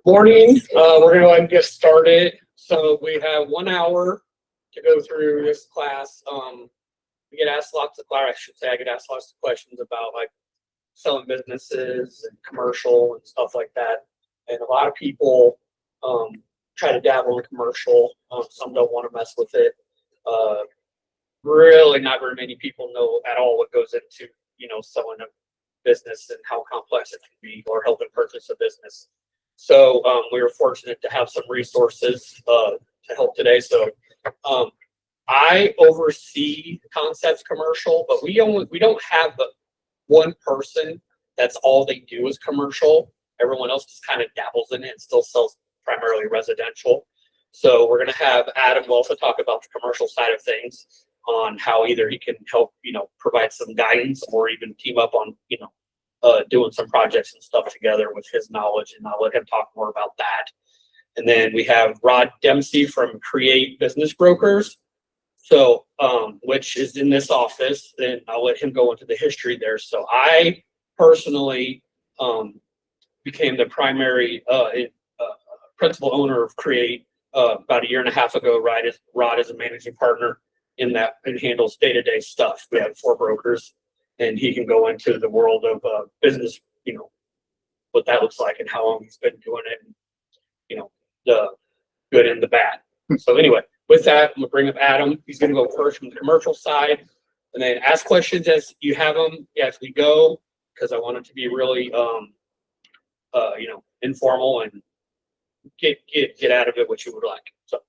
Morning. We're going to go ahead and get started. So we have 1 hour to go through this class. We get asked lots of, I should say, I get asked lots of questions about like selling businesses and commercial and stuff like that. And a lot of people try to dabble in commercial. Some don't want to mess with it. Really, not very many people know at all what goes into, selling a business and how complex it can be, or helping purchase a business. So we were fortunate to have some resources to help today. So I oversee Concepts Commercial, but we don't have one person that's all they do is commercial. Everyone else just kind of dabbles in it and still sells primarily residential. So we're going to have Adam Weltha talk about the commercial side of things, on how either he can help, provide some guidance, or even team up on, doing some projects and stuff together with his knowledge, and I'll let him talk more about that. And then we have Rod Dempsey from Create Business Brokers, so which is in this office, and I'll let him go into the history there. So I personally became the primary principal owner of Create about 1.5 years ago. Rod is a managing partner in that, and handles day-to-day stuff. We have 4 brokers, and he can go into the world of business, what that looks like and how long he's been doing it, and, the good and the bad. So anyway, with that, I'm gonna bring up Adam. He's gonna go first from the commercial side, and then ask questions as you have them as we go, because I want it to be really, informal, and get out of it what you would like. So,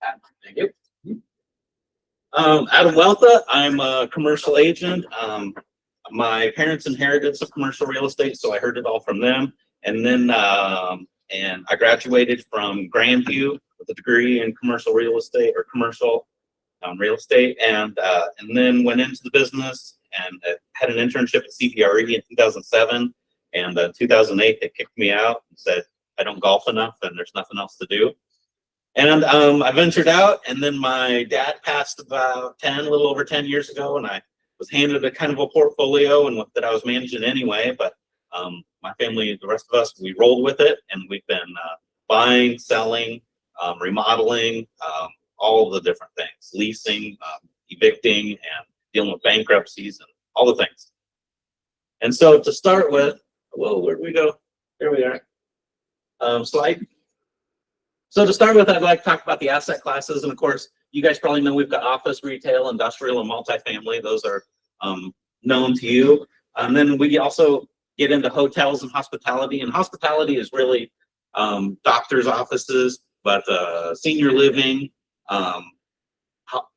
Adam, thank you. Adam Weltha. I'm a commercial agent. My parents inherited some commercial real estate, so I heard it all from them. And then and I graduated from Grandview with a degree in commercial real estate, or commercial real estate, and then went into the business and had an internship at CBRE in 2007. And in 2008, they kicked me out and said I don't golf enough and there's nothing else to do. And I ventured out, and then my dad passed about a little over 10 years ago, and I was handed a kind of a portfolio and that I was managing anyway. But my family, the rest of us, we rolled with it, and we've been buying, selling, remodeling, all of the different things, leasing, evicting, and dealing with bankruptcies and all the things. And so to start with, whoa, where'd we go? There we are. Slide. So to start with, I'd like to talk about the asset classes. And of course, you guys probably know we've got office, retail, industrial, and multifamily. Those are known to you. And then we also get into hotels and hospitality. And hospitality is really doctors' offices, but senior living,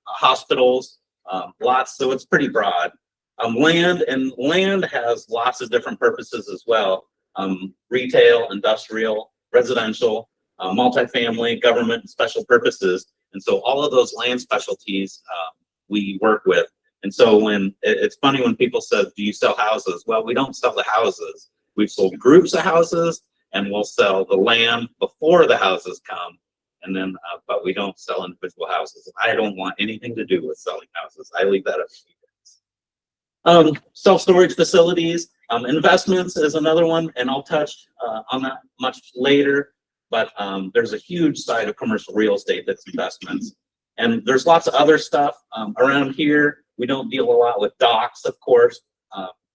hospitals, lots. So it's pretty broad. Land has lots of different purposes as well. Retail, industrial, residential, multifamily, government, and special purposes. And so all of those land specialties we work with. And so when it's funny when people say, do you sell houses? Well, we don't sell the houses. We've sold groups of houses, and we'll sell the land before the houses come. And then, but we don't sell individual houses. I don't want anything to do with selling houses. I leave that up to you guys. Self-storage facilities, investments is another one, and I'll touch on that much later. But there's a huge side of commercial real estate that's investments. And there's lots of other stuff around here. We don't deal a lot with docks, of course.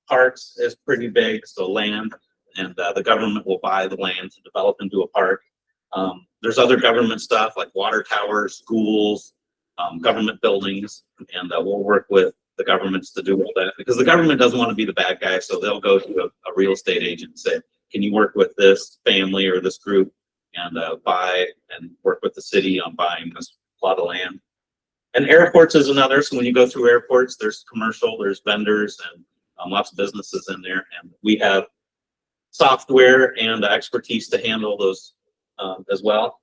Parks is pretty big, so land, and the government will buy the land to develop into a park. There's other government stuff like water towers, schools, government buildings, and we'll work with the governments to do all that, because the government doesn't want to be the bad guy, so they'll go to a real estate agent and say, can you work with this family or this group and buy and work with the city on buying this plot of land. And airports is another. So when you go through airports, there's commercial, there's vendors, and lots of businesses in there. And we have software and expertise to handle those as well.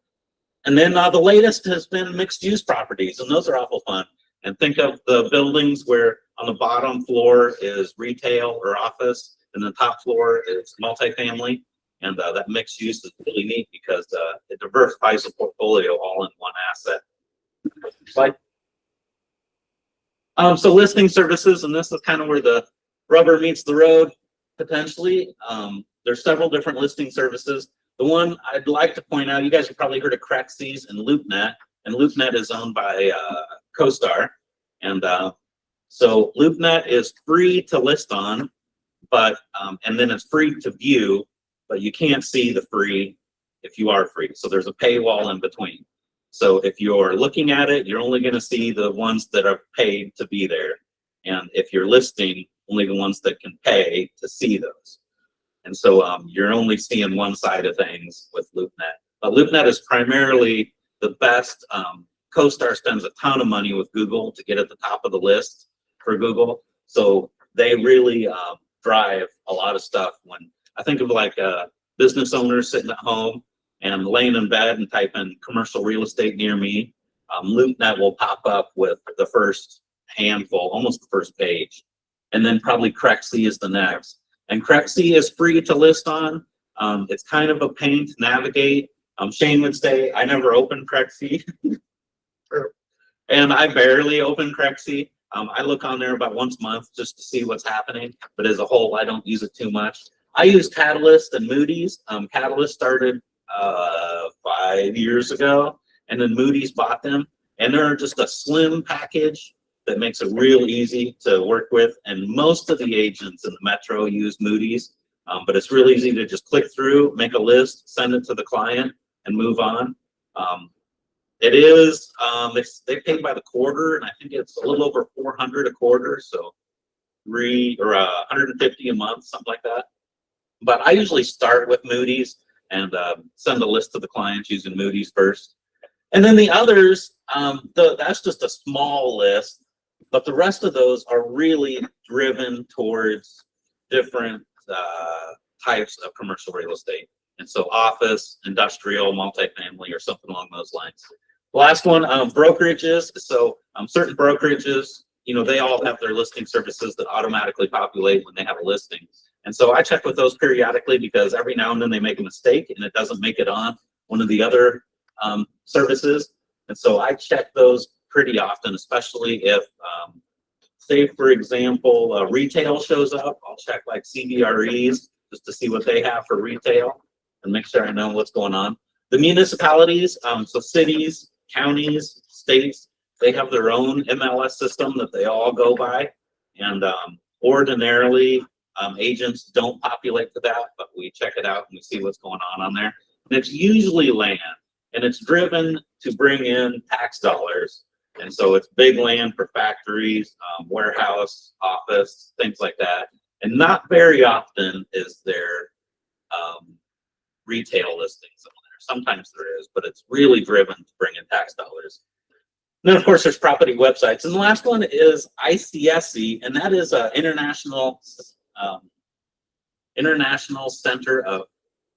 And then the latest has been mixed use properties, and those are awful fun. And think of the buildings where on the bottom floor is retail or office, and the top floor is multifamily. And that mixed use is really neat because it diversifies the portfolio all in one asset. Slide. So listing services, and this is kind of where the rubber meets the road. potentially. There's several different listing services. The one I'd like to point out, you guys have probably heard of Crexys and LoopNet, and LoopNet is owned by CoStar. And so LoopNet is free to list on, but and then it's free to view, but you can't see the free if you are free. So there's a paywall in between. So if you're looking at it, you're only going to see the ones that are paid to be there. And if you're listing, only the ones that can pay to see those. And so you're only seeing one side of things with LoopNet. But LoopNet is primarily the best. CoStar spends a ton of money with Google to get at the top of the list for Google. So they really drive a lot of stuff. When I think of like a business owner sitting at home and laying in bed and type in commercial real estate near me, LoopNet will pop up with the first handful, almost the first page. And then probably Crexy is the next. And Crexy is free to list on. It's kind of a pain to navigate. Shane would say, I never opened Crexy. And I barely open Crexy. I look on there about once a month just to see what's happening. But as a whole, I don't use it too much. I use Catalyst and Moody's. Catalyst started 5 years ago, and then Moody's bought them. And they're just a slim package that makes it real easy to work with. And most of the agents in the metro use Moody's, but it's real easy to just click through, make a list, send it to the client, and move on. It is, they pay by the quarter, and I think it's a little over 400 a quarter, so 150 a month, something like that. But I usually start with Moody's and send a list to the clients using Moody's first. And then the others, that's just a small list, but the rest of those are really driven towards different types of commercial real estate. And so office, industrial, multifamily, or something along those lines. The last one, brokerages. So certain brokerages, they all have their listing services that automatically populate when they have a listing. And so I check with those periodically because every now and then they make a mistake and it doesn't make it on one of the other services. And so I check those pretty often, especially if, say, for example, retail shows up. I'll check like CBREs just to see what they have for retail and make sure I know what's going on. The municipalities, so cities, counties, states, they have their own MLS system that they all go by. And ordinarily, agents don't populate to that, but we check it out and we see what's going on there. And it's usually land, and it's driven to bring in tax dollars. And so it's big land for factories, warehouse, office, things like that. And not very often is there retail listings on there. Sometimes there is, but it's really driven to bring in tax dollars. And then, of course, there's property websites. And the last one is ICSC, and that is an international center of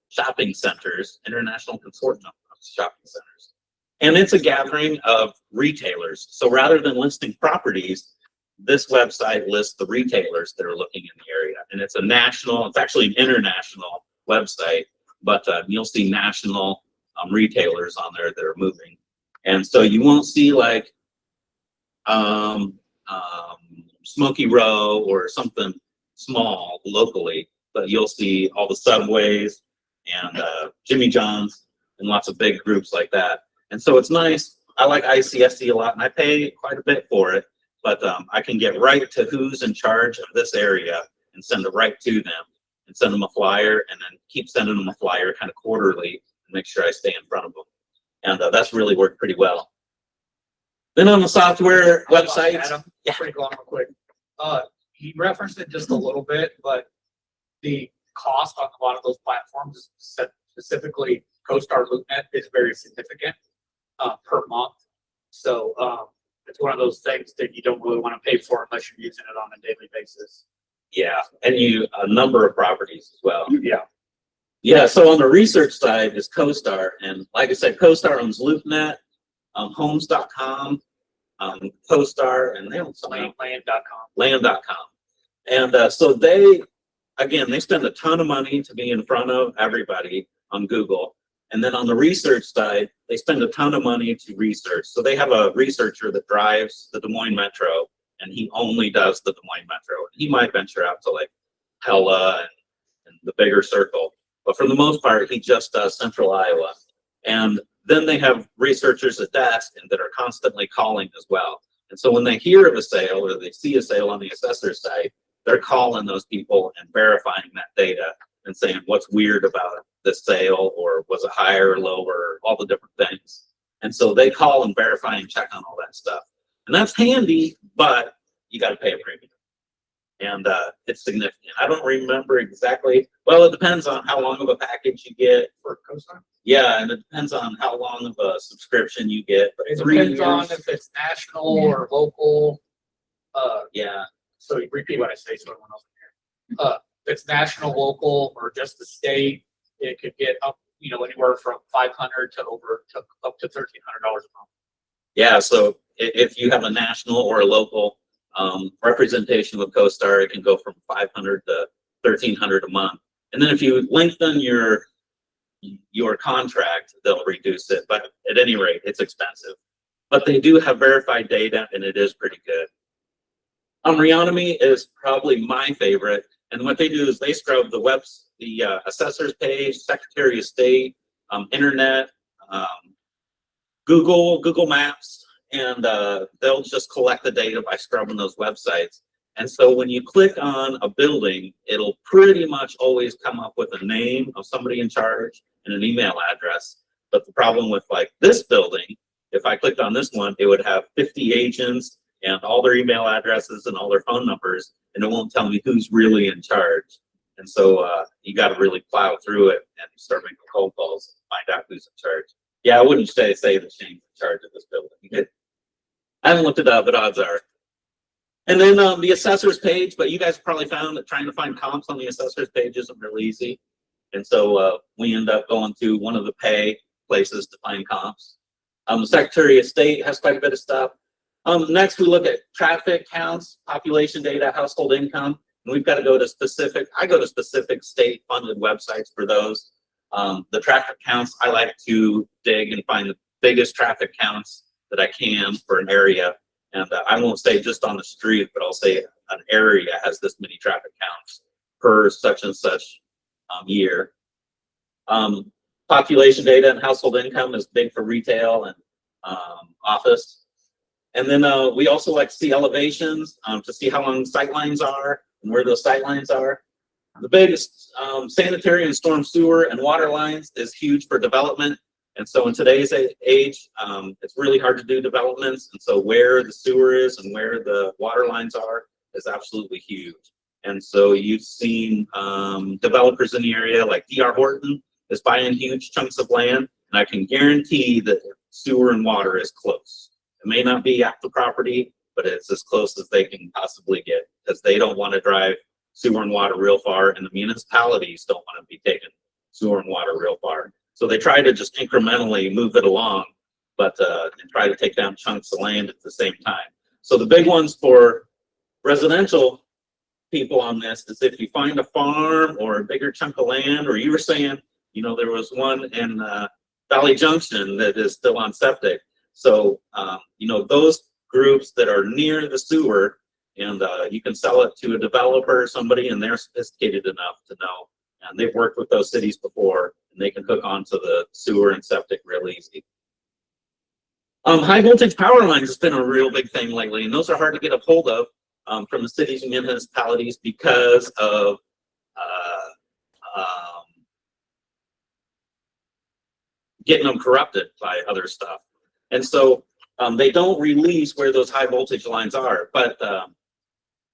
shopping centers, international consortium of shopping centers. And it's a gathering of retailers. So rather than listing properties, this website lists the retailers that are looking in the area. And it's it's actually an international website, but you'll see national retailers on there that are moving. And so you won't see like Smoky Row or something small locally, but you'll see all the Subways and Jimmy John's and lots of big groups like that. And so it's nice. I like ICSC a lot, and I pay quite a bit for it, but I can get right to who's in charge of this area and send it right to them and send them a flyer, and then keep sending them a flyer kind of quarterly and make sure I stay in front of them. And that's really worked pretty well. Then on the software websites, Adam, pretty long real quick. He referenced it just a little bit, but the cost on a lot of those platforms, specifically CoStar LoopNet, is very significant per month. So it's one of those things that you don't really want to pay for unless you're using it on a daily basis. Yeah, and a number of properties as well. Yeah. Yeah, so on the research side is CoStar, and like I said, CoStar owns LoopNet, Homes.com, CoStar, and they own something. Land.com. Land.com. And so they spend a ton of money to be in front of everybody on Google. And then on the research side, they spend a ton of money to research. So they have a researcher that drives the Des Moines Metro, and he only does the Des Moines Metro. He might venture out to like Pella and the bigger circle. But for the most part, he just does central Iowa. And then they have researchers at desk and that are constantly calling as well. And so when they hear of a sale or they see a sale on the assessor's site, they're calling those people and verifying that data and saying what's weird about this sale, or was it higher or lower, all the different things. And so they call and verify and check on all that stuff. And that's handy, but you got to pay a premium. And it's significant. I don't remember exactly. Well, it depends on how long of a package you get. For CoStar? Yeah, and it depends on how long of a subscription you get. But It 3 depends years. on if it's national or local. Yeah, So you repeat what I say so everyone else can hear. If it's national, local, or just the state, it could get up, anywhere from $500 to up to $1,300 a month. yeah. So if you have a national or a local representation with CoStar, it can go from $500 to $1,300 a month. And then if you lengthen your contract, they'll reduce it. But at any rate, it's expensive. But they do have verified data, and it is pretty good. Reonomy is probably my favorite. And what they do is they scrub the assessor's page, Secretary of State, internet, Google Maps, and they'll just collect the data by scrubbing those websites. And so when you click on a building, it'll pretty much always come up with a name of somebody in charge and an email address. But the problem with like this building, if I clicked on this one, it would have 50 agents and all their email addresses and all their phone numbers, and it won't tell me who's really in charge. And so you got to really plow through it and start making cold calls and find out who's in charge. Yeah, I wouldn't say that Shane's in charge of this building. I haven't looked it up, but odds are. And then the assessor's page, but you guys probably found that trying to find comps on the assessor's page isn't really easy. And so we end up going to one of the pay places to find comps. The Secretary of State has quite a bit of stuff. Next, we look at traffic counts, population data, household income. And we've got to go to I go to specific state-funded websites for those. The traffic counts, I like to dig and find the biggest traffic counts that I can for an area. And I won't say just on the street, but I'll say an area has this many traffic counts per such and such year. Population data and household income is big for retail and office. And then we also like to see elevations to see how long sight lines are and where those sight lines are. The biggest sanitary and storm sewer and water lines is huge for development. And so in today's age, it's really hard to do developments. And so where the sewer is and where the water lines are is absolutely huge. And so you've seen developers in the area like D.R. Horton is buying huge chunks of land. And I can guarantee that sewer and water is close. It may not be at the property, but it's as close as they can possibly get because they don't want to drive sewer and water real far, and the municipalities don't want to be taking sewer and water real far. So they try to just incrementally move it along, but and try to take down chunks of land at the same time. So the big ones for residential people on this is if you find a farm or a bigger chunk of land, or you were saying, there was one in Valley Junction that is still on septic. So, those groups that are near the sewer, and you can sell it to a developer or somebody, and they're sophisticated enough to know, and they've worked with those cities before, and they can hook onto the sewer and septic real easy. High voltage power lines has been a real big thing lately, and those are hard to get a hold of from the cities and municipalities because of getting them corrupted by other stuff. And so they don't release where those high voltage lines are, but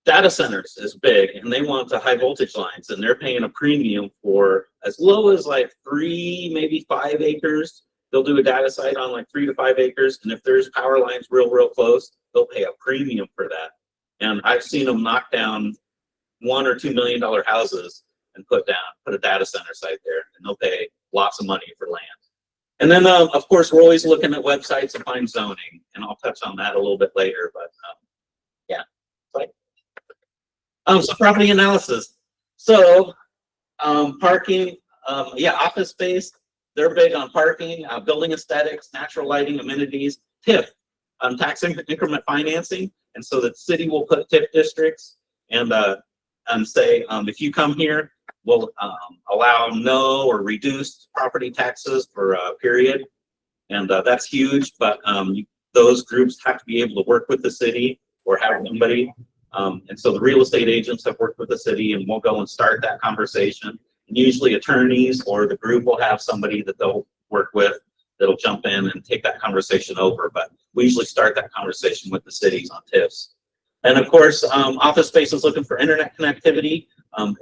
data centers is big, and they want the high voltage lines, and they're paying a premium for as low as like 3, maybe 5 acres. They'll do a data site on like 3 to 5 acres, and if there's power lines real close, they'll pay a premium for that. And I've seen them knock down $1 or $2 million houses and put a data center site there, and they'll pay lots of money for land. And then, of course, we're always looking at websites to find zoning, and I'll touch on that a little bit later. But yeah, so property analysis. So parking, office space. They're big on parking, building aesthetics, natural lighting, amenities, TIF, tax increment financing, and so the city will put TIF districts and and say, if you come here, we'll allow no or reduced property taxes for a period. And that's huge, but those groups have to be able to work with the city or have somebody. And so the real estate agents have worked with the city, and we'll go and start that conversation. And usually attorneys or the group will have somebody that they'll work with that'll jump in and take that conversation over. But we usually start that conversation with the cities on TIFs. And of course, office space is looking for internet connectivity,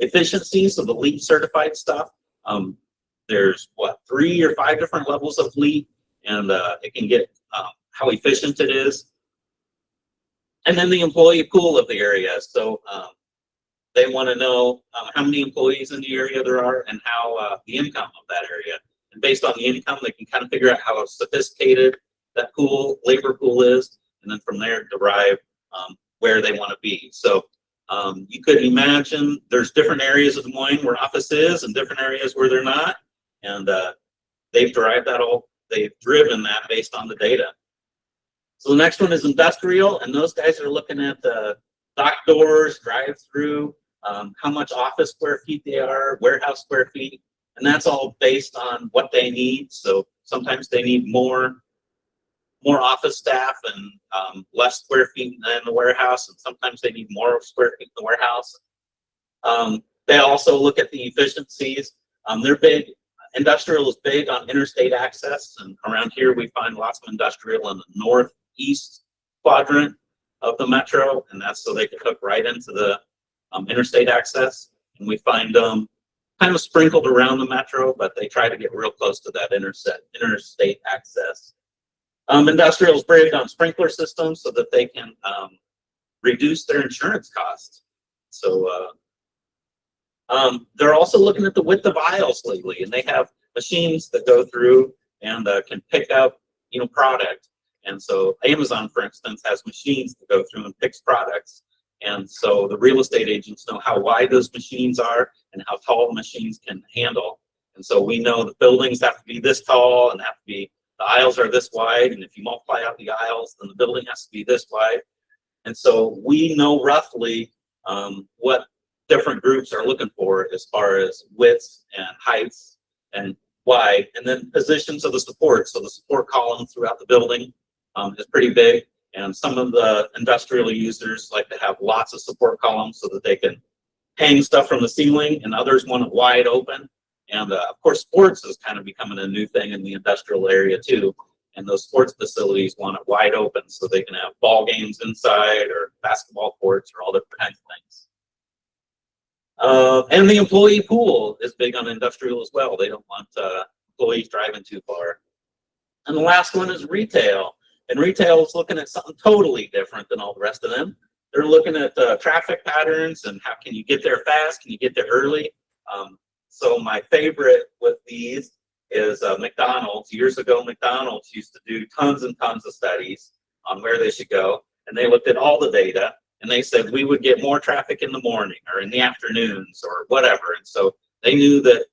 efficiency, so the LEED certified stuff. There's 3 or 5 different levels of LEED, and it can get how efficient it is. And then the employee pool of the area. So they want to know how many employees in the area there are and how the income of that area. And based on the income, they can kind of figure out how sophisticated that labor pool is, and then from there derive where they want to be. So you could imagine there's different areas of Des Moines where office is and different areas where they're not. And they've driven that based on the data. So the next one is industrial, and those guys are looking at the dock doors, drive-through, how much office square feet they are, warehouse square feet, and that's all based on what they need. So sometimes they need more office staff and less square feet in the warehouse, and sometimes they need more square feet in the warehouse. They also look at the efficiencies. They're big. Industrial is big on interstate access, and around here we find lots of industrial in the northeast quadrant of the metro, and that's so they can hook right into the interstate access. And we find them kind of sprinkled around the metro, but they try to get real close to that interstate access. Industrial is big on sprinkler systems so that they can reduce their insurance costs. So they're also looking at the width of aisles lately, and they have machines that go through and can pick up, product. And so Amazon, for instance, has machines that go through and picks products. And so the real estate agents know how wide those machines are and how tall machines can handle. And so we know the buildings have to be this tall and the aisles are this wide. And if you multiply out the aisles, then the building has to be this wide. And so we know roughly what different groups are looking for as far as widths and heights and wide, and then positions of the support. So the support column throughout the building is pretty big, and some of the industrial users like to have lots of support columns so that they can hang stuff from the ceiling, and others want it wide open. And of course, sports is kind of becoming a new thing in the industrial area too, and those sports facilities want it wide open so they can have ball games inside or basketball courts or all different kinds of things. And the employee pool is big on industrial as well. They don't want employees driving too far. And the last one is retail. And retail is looking at something totally different than all the rest of them. They're looking at traffic patterns and how can you get there fast? Can you get there early? So my favorite with these is McDonald's. Years ago, McDonald's used to do tons and tons of studies on where they should go. And they looked at all the data. And they said we would get more traffic in the morning or in the afternoons or whatever. And so they knew that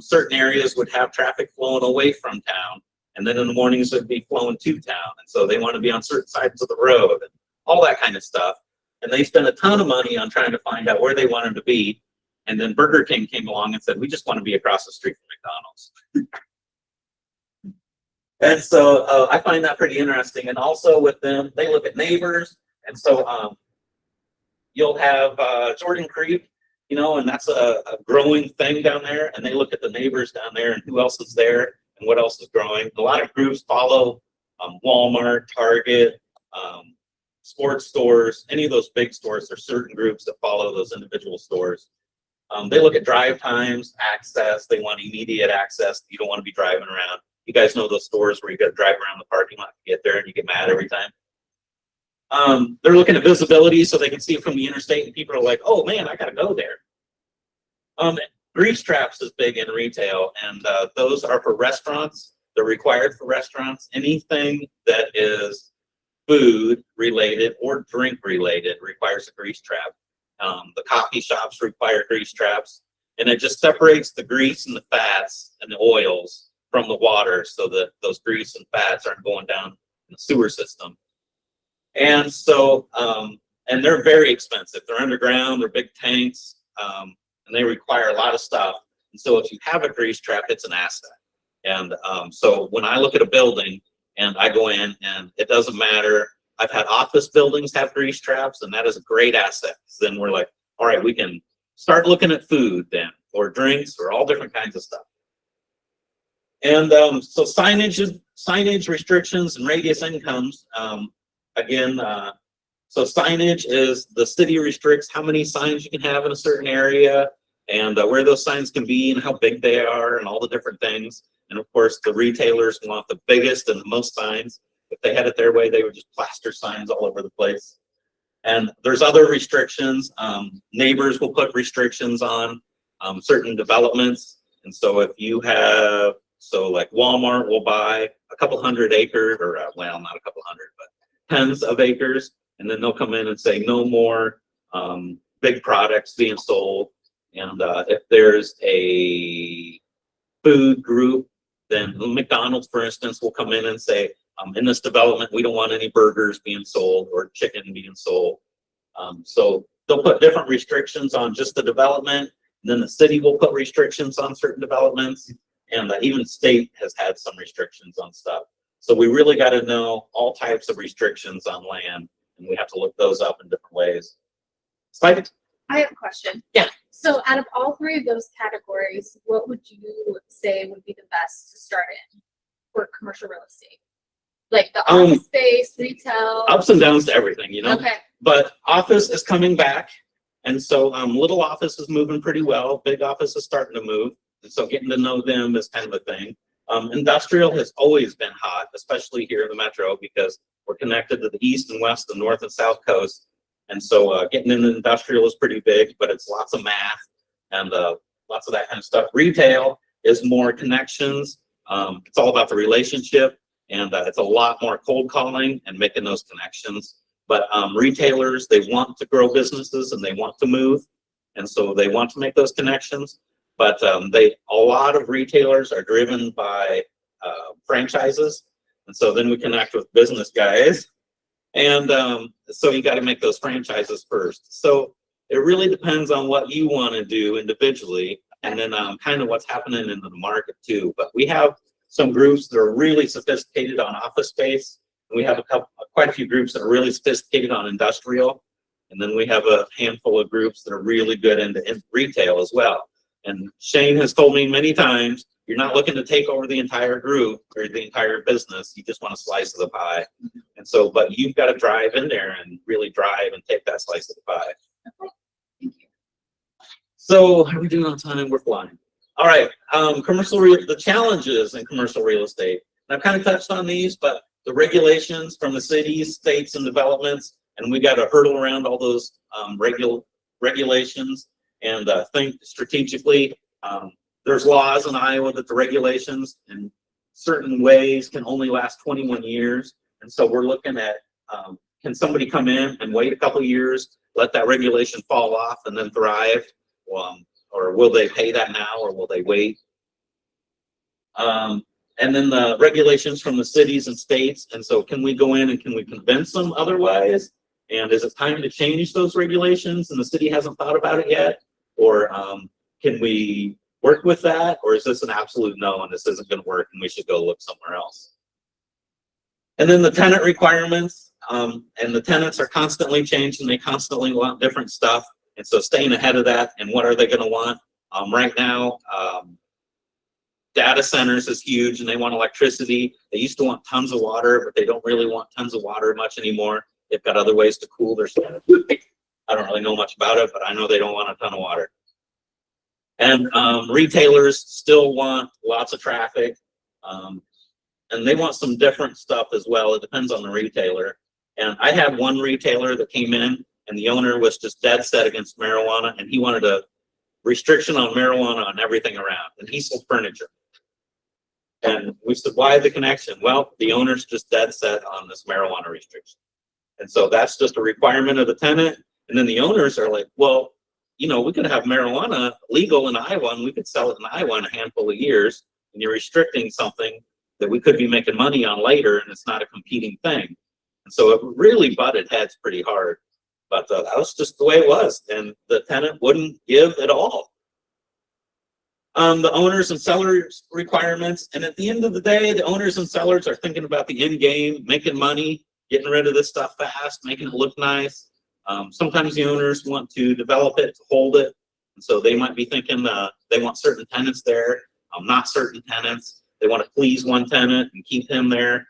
certain areas would have traffic flowing away from town, and then in the mornings it would be flowing to town. And so they want to be on certain sides of the road and all that kind of stuff. And they spent a ton of money on trying to find out where they wanted to be. And then Burger King came along and said, we just want to be across the street from McDonald's. And so I find that pretty interesting. And also with them, they look at neighbors. And so you'll have Jordan Creek, and that's a growing thing down there. And they look at the neighbors down there and who else is there and what else is growing. A lot of groups follow Walmart, Target, sports stores, any of those big stores. There's certain groups that follow those individual stores. They look at drive times, access. They want immediate access. You don't want to be driving around. You guys know those stores where you got to drive around the parking lot to get there and you get mad every time. They're looking at visibility so they can see it from the interstate, and people are like, oh man, I gotta go there. Grease traps is big in retail, and those are for restaurants. They're required for restaurants. Anything that is food related or drink related requires a grease trap. The coffee shops require grease traps, and it just separates the grease and the fats and the oils from the water so that those grease and fats aren't going down in the sewer system. And so and they're very expensive. They're underground, they're big tanks, and they require a lot of stuff. And so if you have a grease trap, it's an asset. And so when I look at a building and I go in, and it doesn't matter, I've had office buildings have grease traps, and that is a great asset. Then we're like, all right, we can start looking at food then, or drinks, or all different kinds of stuff. And so signage restrictions and radius incomes, again, so signage is the city restricts how many signs you can have in a certain area, and where those signs can be and how big they are and all the different things. And of course, the retailers want the biggest and the most signs. If they had it their way, they would just plaster signs all over the place. And there's other restrictions. Neighbors will put restrictions on certain developments. And so if you have, so like Walmart will buy a couple hundred acres, or well, not a couple hundred, but tens of acres. And then they'll come in and say no more big products being sold. And if there's a food group, then McDonald's, for instance, will come in and say, in this development, we don't want any burgers being sold or chicken being sold. So they'll put different restrictions on just the development. And then the city will put restrictions on certain developments. And even the state has had some restrictions on stuff. So we really got to know all types of restrictions on land, and we have to look those up in different ways. Spike? I have a question. Yeah. So out of all three of those categories, what would you say would be the best to start in for commercial real estate? Like the office space, retail? Ups and downs to everything, you know? Okay. But office is coming back. And so little office is moving pretty well. Big office is starting to move. And so getting to know them is kind of a thing. Industrial has always been hot, especially here in the metro, because we're connected to the east and west, the north and south coast. And so getting into industrial is pretty big, but it's lots of math and lots of that kind of stuff. Retail is more connections. It's all about the relationship, and it's a lot more cold calling and making those connections. But retailers, they want to grow businesses and they want to move. And so they want to make those connections. But a lot of retailers are driven by franchises. And so then we connect with business guys. And so you got to make those franchises first. So it really depends on what you want to do individually, and then kind of what's happening in the market too. But we have some groups that are really sophisticated on office space. And we have quite a few groups that are really sophisticated on industrial. And then we have a handful of groups that are really good in retail as well. And Shane has told me many times, you're not looking to take over the entire group or the entire business. You just want a slice of the pie. And so, but you've got to drive in there and really drive and take that slice of the pie. Okay. Thank you. So how are we doing on time? We're flying. All right. The challenges in commercial real estate. And I've kind of touched on these, but the regulations from the cities, states, and developments, and we got to hurdle around all those regulations and think strategically. There's laws in Iowa that the regulations in certain ways can only last 21 years. And so we're looking at, can somebody come in and wait a couple of years, let that regulation fall off and then thrive? Or will they pay that now, or will they wait? And then the regulations from the cities and states. And so can we go in and can we convince them otherwise? And is it time to change those regulations and the city hasn't thought about it yet? Or can we work with that? Or is this an absolute no and this isn't going to work and we should go look somewhere else? And then the tenant requirements, and the tenants are constantly changing. They constantly want different stuff. And so staying ahead of that, and what are they going to want? Right now, data centers is huge and they want electricity. They used to want tons of water, but they don't really want tons of water much anymore. They've got other ways to cool their stuff. I don't really know much about it, but I know they don't want a ton of water. And retailers still want lots of traffic. And they want some different stuff as well. It depends on the retailer. And I had one retailer that came in and the owner was just dead set against marijuana, and he wanted a restriction on marijuana on everything around, and he sold furniture. And we said, why the connection? Well, the owner's just dead set on this marijuana restriction. And so that's just a requirement of the tenant. And then the owners are like, well, you know, we could have marijuana legal in Iowa and we could sell it in Iowa in a handful of years, and you're restricting something that we could be making money on later, and it's not a competing thing. And so it really butted heads pretty hard. But that was just the way it was, and the tenant wouldn't give at all. The owners and sellers requirements, and at the end of the day, the owners and sellers are thinking about the end game, making money, getting rid of this stuff fast, making it look nice. Sometimes the owners want to develop it, to hold it, and so they might be thinking they want certain tenants there, not certain tenants. They want to please one tenant and keep him there,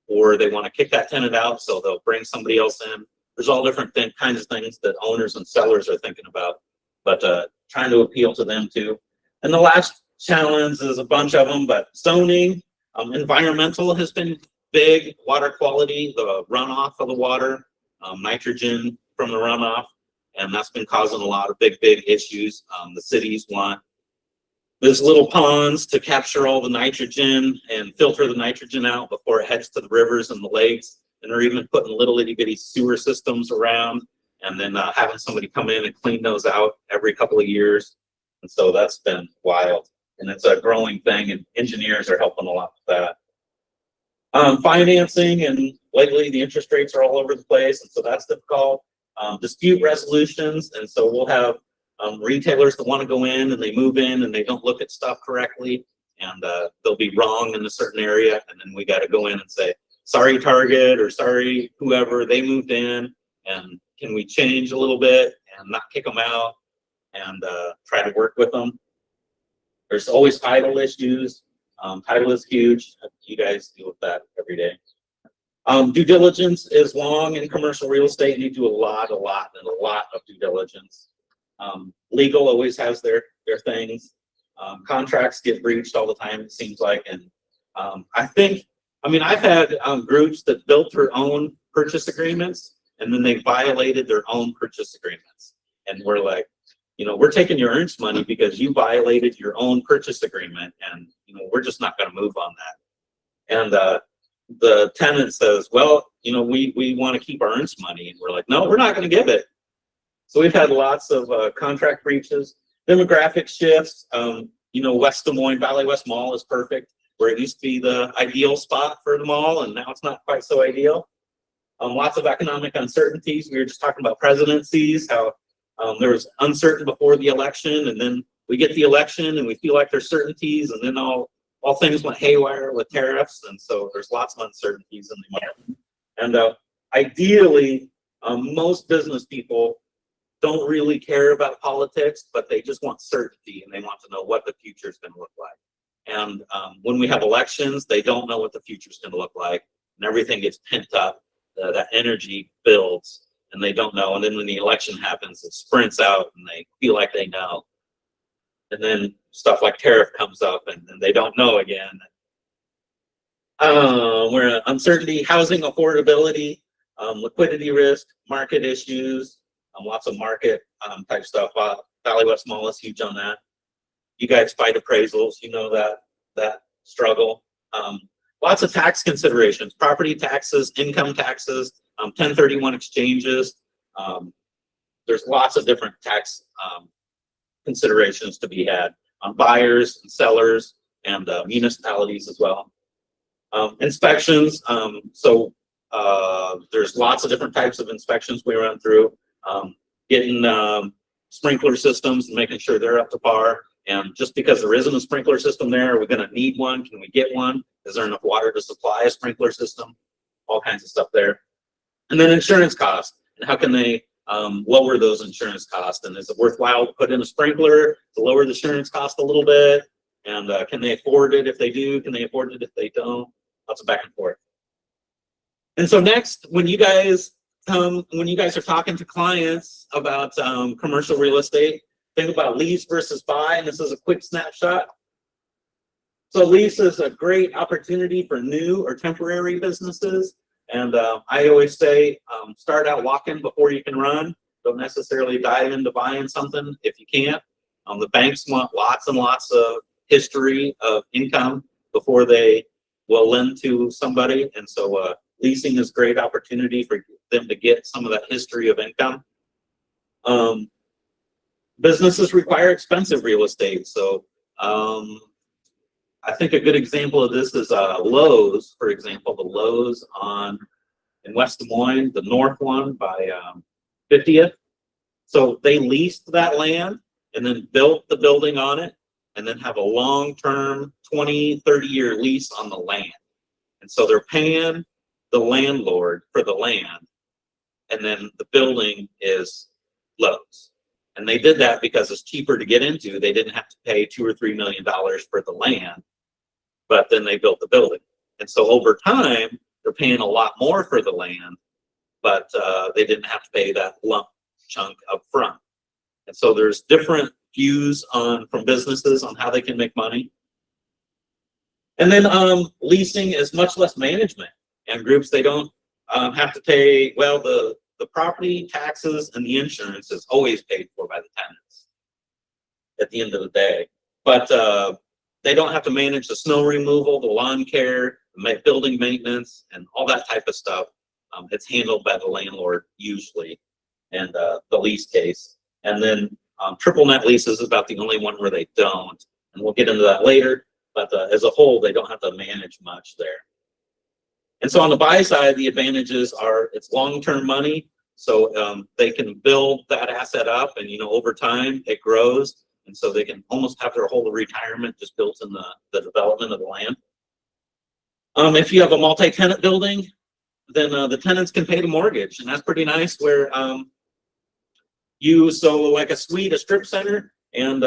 or they want to kick that tenant out, so they'll bring somebody else in. There's all different kinds of things that owners and sellers are thinking about, but trying to appeal to them too. And the last challenge is a bunch of them, but zoning, environmental has been big, water quality, the runoff of the water, nitrogen from the runoff, and that's been causing a lot of big issues. The cities want these little ponds to capture all the nitrogen and filter the nitrogen out before it heads to the rivers and the lakes. And they're even putting little itty bitty sewer systems around, and then having somebody come in and clean those out every couple of years. And so that's been wild, and it's a growing thing, and engineers are helping a lot with that. Financing, and lately the interest rates are all over the place, and so that's difficult. Dispute resolutions, and so we'll have retailers that want to go in and they move in and they don't look at stuff correctly, and they'll be wrong in a certain area, and then we got to go in and say, sorry Target, or sorry whoever, they moved in, and can we change a little bit and not kick them out, and try to work with them. There's always title issues. Title is huge. You guys deal with that every day. Due diligence is long in commercial real estate. You do a lot of due diligence. Legal always has their things. Contracts get breached all the time, it seems like. And I've had groups that built their own purchase agreements, and then they violated their own purchase agreements. And we're like, we're taking your earned money because you violated your own purchase agreement, and we're just not going to move on that. And the tenant says, well, we want to keep our earned money, and we're like, no, we're not going to give it. So we've had lots of contract breaches, demographic shifts. West Des Moines, Valley West Mall is perfect, where it used to be the ideal spot for the mall, and now it's not quite so ideal. Lots of economic uncertainties. We were just talking about presidencies, how there was uncertain before the election, and then we get the election and we feel like there's certainties, and then all things went haywire with tariffs, and so there's lots of uncertainties in the market. And ideally, most business people don't really care about politics, but they just want certainty, and they want to know what the future is going to look like. And when we have elections, they don't know what the future is going to look like, and everything gets pent up. That energy builds, and they don't know. And then when the election happens, it sprints out, and they feel like they know. And then stuff like tariff comes up, and they don't know again. We're in uncertainty, housing affordability, liquidity risk, market issues, lots of market type stuff. Valley West Mall is huge on that. You guys fight appraisals, that struggle. Lots of tax considerations, property taxes, income taxes, 1031 exchanges. There's lots of different tax considerations to be had on buyers and sellers, and municipalities as well. Inspections, there's lots of different types of inspections we run through. Getting sprinkler systems and making sure they're up to par. And just because there isn't a sprinkler system there, are we going to need one? Can we get one? Is there enough water to supply a sprinkler system? All kinds of stuff there. And then insurance costs, and how can they lower those insurance costs? And is it worthwhile to put in a sprinkler to lower the insurance cost a little bit? And can they afford it if they do? Can they afford it if they don't? Lots of back and forth. And so next, when you guys are talking to clients about commercial real estate, think about lease versus buy, and this is a quick snapshot. So lease is a great opportunity for new or temporary businesses. And I always say, start out walking before you can run. Don't necessarily dive into buying something if you can't. The banks want lots and lots of history of income before they will lend to somebody. And so leasing is a great opportunity for them to get some of that history of income. Businesses require expensive real estate. So I think a good example of this is Lowe's, for example. The Lowe's in West Des Moines, the north one by 50th. So they leased that land and then built the building on it and then have a long-term 20, 30-year lease on the land. And so they're paying the landlord for the land, and then the building is Lowe's. And they did that because it's cheaper to get into. They didn't have to pay $2 or $3 million for the land, but then they built the building. And so over time, they're paying a lot more for the land, but they didn't have to pay that lump chunk up front. And so there's different views from businesses on how they can make money. And then leasing is much less management, and groups, they don't have to pay, well, the property taxes and the insurance is always paid for by the tenants at the end of the day. But they don't have to manage the snow removal, the lawn care, building maintenance, and all that type of stuff. It's handled by the landlord usually, and the lease case. And then triple net leases is about the only one where they don't, and we'll get into that later. But as a whole, they don't have to manage much there. And so on the buy side, the advantages are it's long-term money. So they can build that asset up, and over time it grows. And so they can almost have their whole retirement just built in the development of the land. If you have a multi-tenant building, then the tenants can pay the mortgage, and that's pretty nice. Where so like a suite, a strip center, and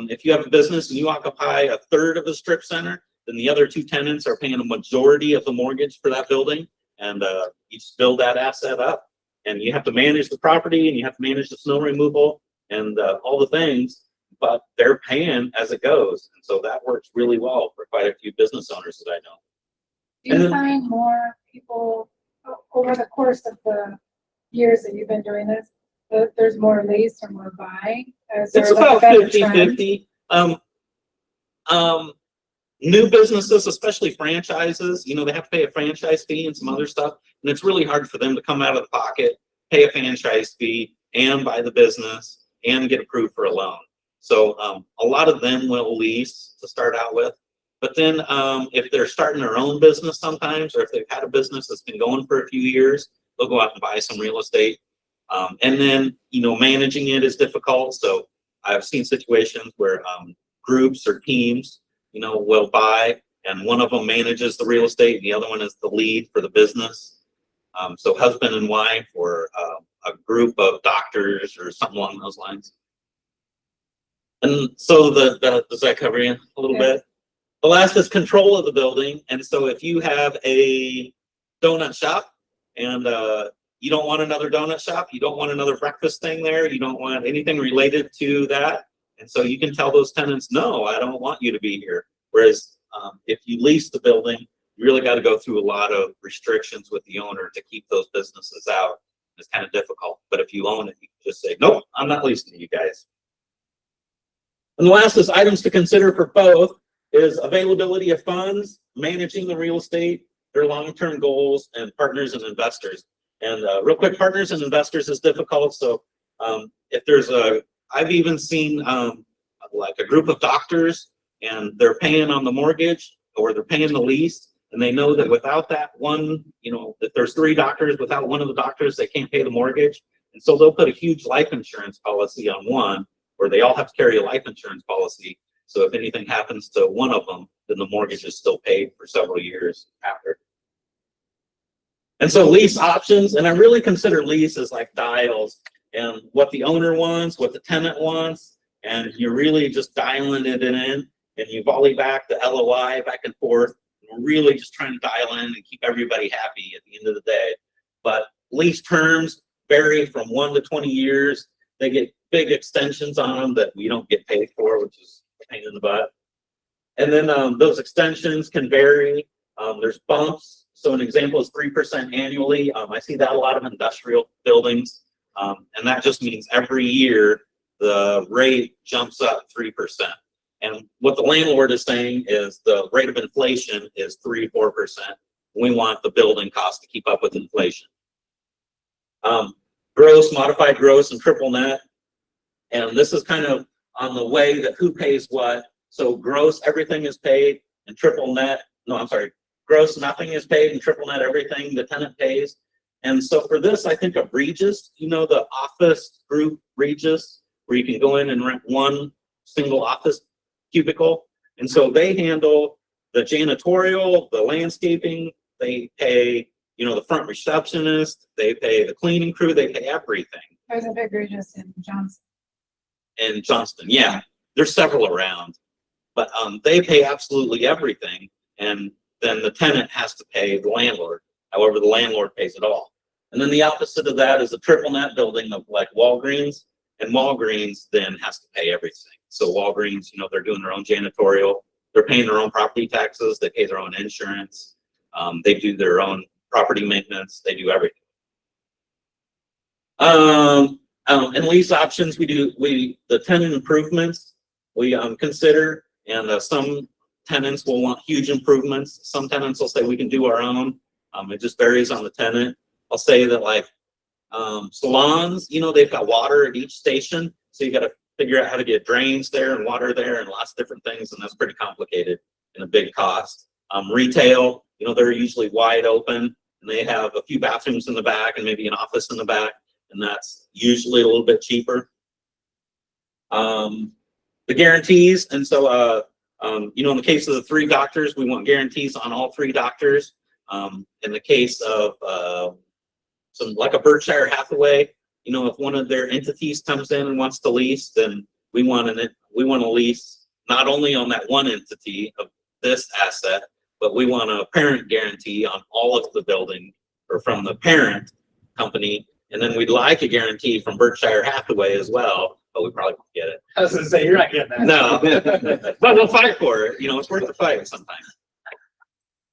if you have a business and you occupy a third of the strip center, then the other two tenants are paying a majority of the mortgage for that building, and you just build that asset up, and you have to manage the property, and you have to manage the snow removal and all the things, but they're paying as it goes, and so that works really well for quite a few business owners that I know. Do you find more people over the course of the years that you've been doing this, that there's more lease or more buy? It's about 50-50. New businesses, especially franchises, they have to pay a franchise fee and some other stuff, and it's really hard for them to come out of the pocket, pay a franchise fee, and buy the business, and get approved for a loan. So a lot of them will lease to start out with. But then if they're starting their own business sometimes, or if they've had a business that's been going for a few years, they'll go out and buy some real estate. And then, managing it is difficult. So I've seen situations where groups or teams, will buy, and one of them manages the real estate, and the other one is the lead for the business. So husband and wife, or a group of doctors, or something along those lines. And so does that cover you a little bit? The last is control of the building. And so if you have a donut shop, and you don't want another donut shop, you don't want another breakfast thing there, you don't want anything related to that, and so you can tell those tenants, no, I don't want you to be here. Whereas if you lease the building, you really got to go through a lot of restrictions with the owner to keep those businesses out. It's kind of difficult. But if you own it, you can just say, nope, I'm not leasing to you guys. And the last is items to consider for both is availability of funds, managing the real estate, their long-term goals, and partners and investors. And real quick, partners and investors is difficult. So if there's I've even seen like a group of doctors, and they're paying on the mortgage, or they're paying the lease, and they know that without that one, if there's 3 doctors, without one of the doctors, they can't pay the mortgage. And so they'll put a huge life insurance policy on one, where they all have to carry a life insurance policy. So if anything happens to one of them, then the mortgage is still paid for several years after. And so lease options, and I really consider lease as like dials, and what the owner wants, what the tenant wants, and you're really just dialing it in, and you volley back the LOI back and forth. We're really just trying to dial in and keep everybody happy at the end of the day. But lease terms vary from 1 to 20 years. They get big extensions on them that we don't get paid for, which is a pain in the butt. And then those extensions can vary. There's bumps. So an example is 3% annually. I see that a lot of industrial buildings. And that just means every year the rate jumps up 3%. And what the landlord is saying is the rate of inflation is 3-4%. We want the building cost to keep up with inflation. Gross, modified gross, and triple net. And this is kind of on the way that who pays what. So gross, everything is paid, and triple net, gross, nothing is paid, and triple net, everything the tenant pays. And so for this, I think of Regis, you know, the office group Regis, where you can go in and rent one single office cubicle. And so they handle the janitorial, the landscaping, they pay, you know, the front receptionist, they pay the cleaning crew, they pay everything. There's a big Regis in Johnson. In Johnston, yeah, there's several around, but they pay absolutely everything, and then the tenant has to pay the landlord. However, the landlord pays it all. And then the opposite of that is a triple net building of like Walgreens, and Walgreens then has to pay everything. So Walgreens, you know, they're doing their own janitorial, they're paying their own property taxes, they pay their own insurance, they do their own property maintenance, they do everything. And lease options, the tenant improvements we consider, and some tenants will want huge improvements. Some tenants will say we can do our own. It just varies on the tenant. I'll say that like salons, you know, they've got water at each station, so you got to figure out how to get drains there and water there and lots of different things, and that's pretty complicated and a big cost. Retail, you know, they're usually wide open and they have a few bathrooms in the back and maybe an office in the back, and that's usually a little bit cheaper. The guarantees, and so you know, in the case of the 3 doctors, we want guarantees on all 3 doctors. In the case of some like a Berkshire Hathaway, you know, if one of their entities comes in and wants to lease, then we want to lease not only on that one entity of this asset, but we want a parent guarantee on all of the building or from the parent company. And then we'd like a guarantee from Berkshire Hathaway as well, but we probably won't get it. I was gonna say, you're not getting that. No, but we'll fight for it. You know, it's worth the fight sometimes.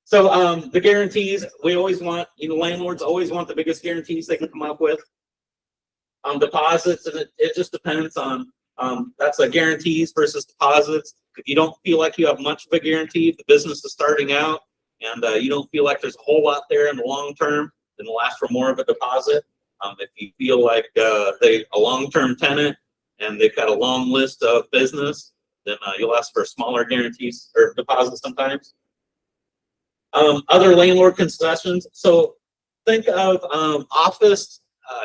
So the guarantees, we always want, you know, landlords always want the biggest guarantees they can come up with. Deposits, and it just depends on, that's a guarantees versus deposits. If you don't feel like you have much of a guarantee, if the business is starting out and you don't feel like there's a whole lot there in the long term, then we'll ask for more of a deposit. If you feel like a long-term tenant and they've got a long list of business, then you'll ask for smaller guarantees or deposits sometimes. Other landlord concessions. So think of office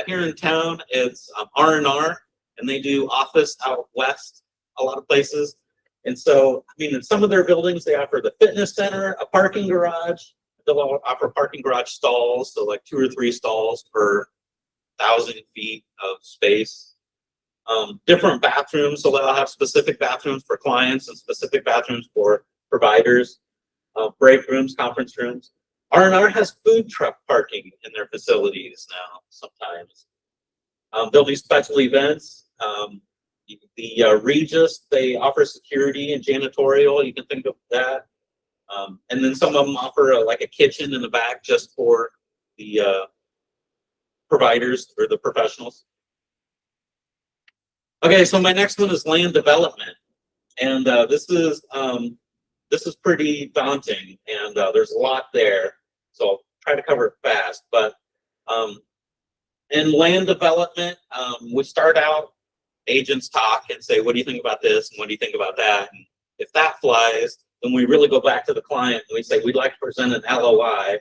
here in town. It's R&R, and they do office out west a lot of places. And so, I mean, in some of their buildings, they offer the fitness center, a parking garage. They'll offer parking garage stalls, so like 2 or 3 stalls per 1,000 feet of space. Different bathrooms, so they'll have specific bathrooms for clients and specific bathrooms for providers. Break rooms, conference rooms. R&R has food truck parking in their facilities now sometimes. There'll be special events. The Regis, they offer security and janitorial. You can think of that. And then some of them offer like a kitchen in the back just for the providers or the professionals. Okay, so my next one is land development. And this is pretty daunting, and there's a lot there. So I'll try to cover it fast. But in land development, we start out, agents talk and say, what do you think about this? And what do you think about that? And if that flies, then we really go back to the client and we say, we'd like to present an LOI.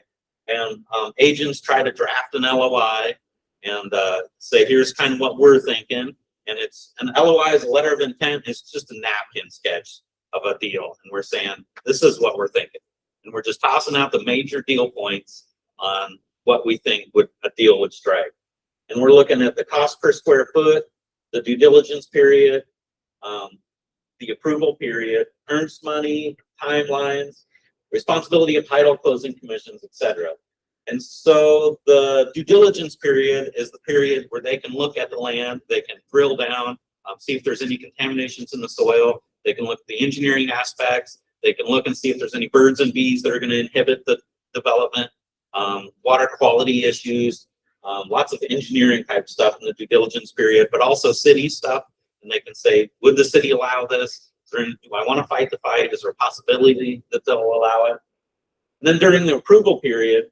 And agents try to draft an LOI and say, here's kind of what we're thinking. And it's an LOI is a letter of intent. It's just a napkin sketch of a deal. And we're saying, this is what we're thinking. And we're just tossing out the major deal points on what we think a deal would strike. And we're looking at the cost per square foot, the due diligence period, the approval period, earnest money, timelines, responsibility of title, closing commissions, etc. And so the due diligence period is the period where they can look at the land, they can drill down, see if there's any contaminations in the soil, they can look at the engineering aspects, they can look and see if there's any birds and bees that are going to inhibit the development, water quality issues, lots of engineering type stuff in the due diligence period, but also city stuff. And they can say, would the city allow this? Do I want to fight the fight? Is there a possibility that they'll allow it? And then during the approval period,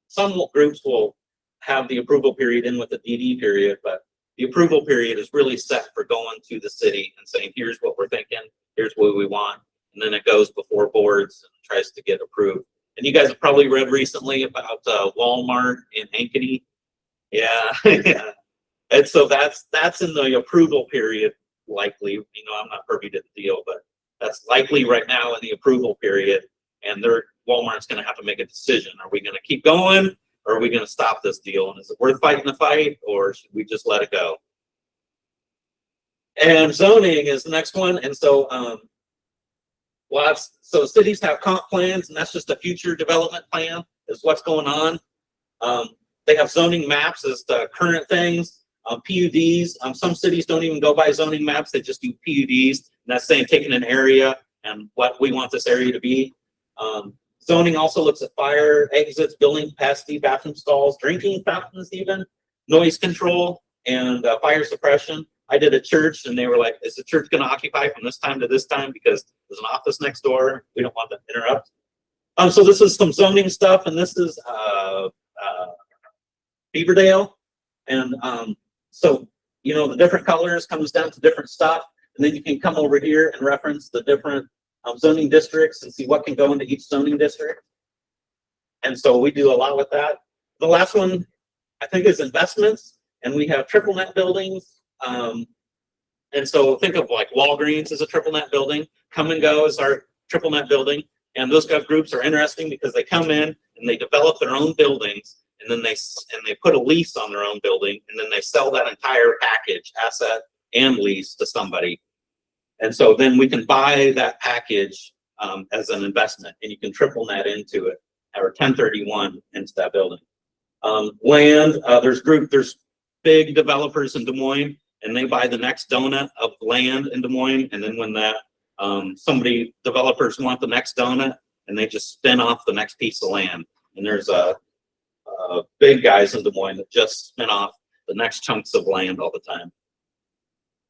some groups will have the approval period in with the DD period, but the approval period is really set for going to the city and saying, here's what we're thinking, here's what we want. And then it goes before boards and tries to get approved. And you guys have probably read recently about Walmart in Ankeny. Yeah, yeah. And so that's in the approval period, likely. You know, I'm not privy to the deal, but that's likely right now in the approval period. And Walmart's going to have to make a decision. Are we going to keep going, or are we going to stop this deal? And is it worth fighting the fight, or should we just let it go? And zoning is the next one. And so so cities have comp plans, and that's just a future development plan is what's going on. They have zoning maps as the current things. PUDs, some cities don't even go by zoning maps, they just do PUDs, and that's saying taking an area and what we want this area to be. Zoning also looks at fire exits, building capacity, bathroom stalls, drinking fountains even, noise control, and fire suppression. I did a church, and they were like, is the church going to occupy from this time to this time because there's an office next door, we don't want to interrupt. So this is some zoning stuff, and this is Beaverdale. And so, you know, the different colors comes down to different stuff. And then you can come over here and reference the different zoning districts and see what can go into each zoning district. And so we do a lot with that. The last one, I think, is investments. And we have triple net buildings. And so think of like Walgreens as a triple net building. Come and Go is our triple net building. And those kind of groups are interesting because they come in and they develop their own buildings. And then they put a lease on their own building, and then they sell that entire package, asset and lease, to somebody. And so then we can buy that package as an investment, and you can triple net into it, or 1031 into that building. Land, there's big developers in Des Moines, and they buy the next donut of land in Des Moines, and then when that developers want the next donut, and they just spin off the next piece of land. And there's big guys in Des Moines that just spin off the next chunks of land all the time.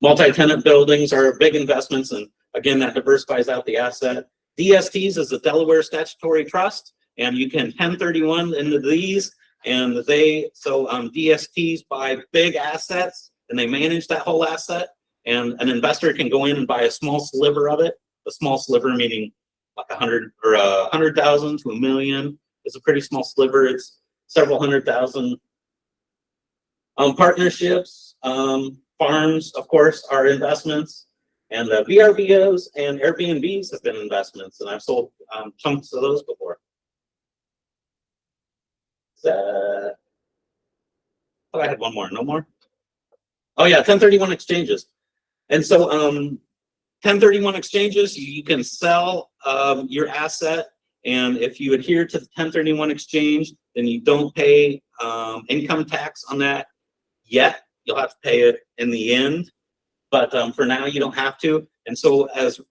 Multi-tenant buildings are big investments, and again, that diversifies out the asset. DSTs is a Delaware Statutory Trust, and you can 1031 into these, and DSTs buy big assets, and they manage that whole asset, and an investor can go in and buy a small sliver of it. A small sliver meaning like 100 or 100,000 to $1 million. It's a pretty small sliver. It's several 100,000. Partnerships, farms, of course, are investments, and the VRBOs and Airbnbs have been investments, and I've sold chunks of those before. Oh, I had one more. No more? Oh yeah, 1031 exchanges. And so 1031 exchanges, you can sell your asset, and if you adhere to the 1031 exchange, then you don't pay income tax on that yet. You'll have to pay it in the end, but for now you don't have to. And so as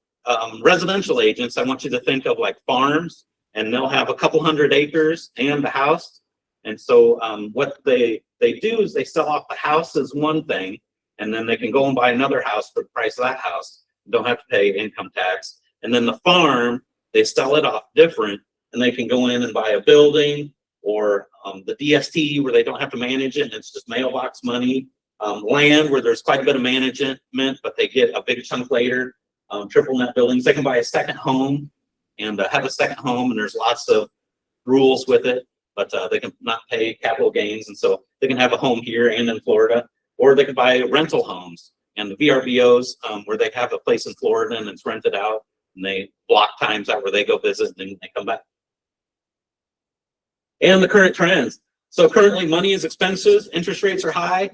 residential agents, I want you to think of like farms, and they'll have a couple hundred acres and a house. And so what they do is they sell off the house as one thing, and then they can go and buy another house for the price of that house. You don't have to pay income tax. And then the farm, they sell it off different, and they can go in and buy a building, or the DST where they don't have to manage it, and it's just mailbox money. Land where there's quite a bit of management, but they get a big chunk later. Triple net buildings, they can buy a second home and have a second home, and there's lots of rules with it, but they can not pay capital gains, and so they can have a home here and in Florida, or they can buy rental homes. And the VRBOs, where they have a place in Florida and it's rented out, and they block times out where they go visit and then they come back. And the current trends. So currently money is expensive, interest rates are high,